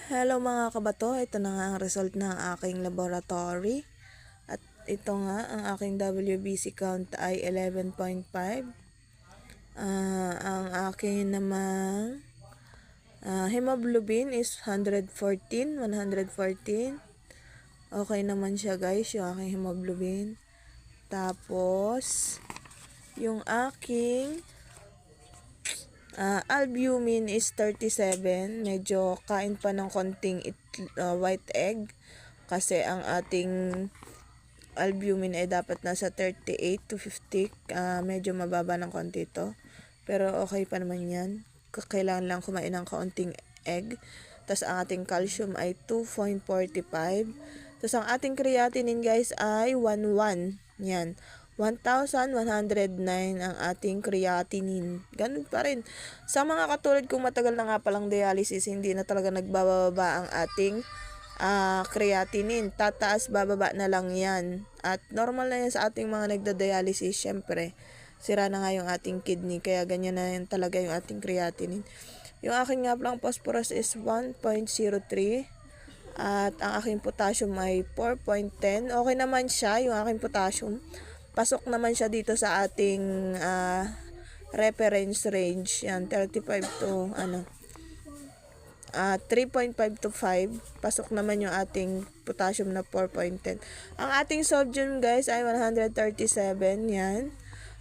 Hello mga kabato, ito na nga ang result ng aking laboratory. At ito nga, ang aking WBC count ay 11.5. Ang aking namang hemoglobin is 114. Okay naman siya guys, yung aking hemoglobin. Tapos, yung aking albumin is 37. Medyo kain pa ng konting white egg. Kasi ang ating albumin ay dapat nasa 38 to 50. Medyo mababa ng konti ito. Pero okay pa naman yan. Kailangan lang kumain ng kaunting egg. Tapos ang ating calcium ay 2.45. Tapos ang ating creatinine guys ay 1.1. Yan. 1,109 ang ating creatinine. Ganun pa rin. Sa mga katulad kong matagal na nga palang dialysis, hindi na talaga nagbababa ang ating creatinine. Tataas, bababa na lang yan. At normal na yan sa ating mga nagda-dialysis. Syempre, sira na nga yung ating kidney. Kaya ganyan na yan talaga yung ating creatinine. Yung aking nga palang phosphorus is 1.03. At ang aking potassium ay 4.10. Okay naman siya, yung aking potassium. Pasok naman siya dito sa ating reference range. Yan, 35 to 3.5 to 5. Pasok naman yung ating potassium na 4.10. Ang ating sodium guys ay 137. Yan.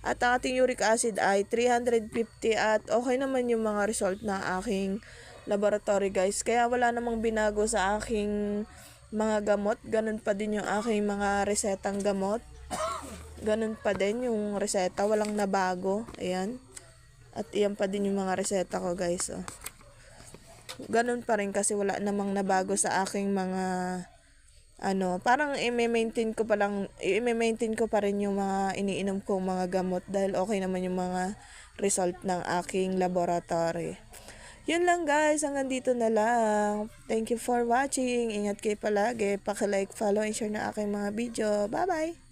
At ang ating uric acid ay 350. At okay naman yung mga result ng aking laboratory guys. Kaya wala namang binago sa aking mga gamot. Ganun pa din yung aking mga resetang gamot. Ganun pa din yung reseta, walang nabago. Ayan. At iyan pa din yung mga reseta ko guys. Oh. Ganun pa rin kasi wala namang nabago sa aking mga parang i-maintain ko pa rin yung mga iniinom kong mga gamot dahil okay naman yung mga result ng aking laboratory. Yun lang guys, hanggang dito na lang. Thank you for watching. Ingat kayo palagi. Paki-like, follow, and share na aking mga video. Bye-bye!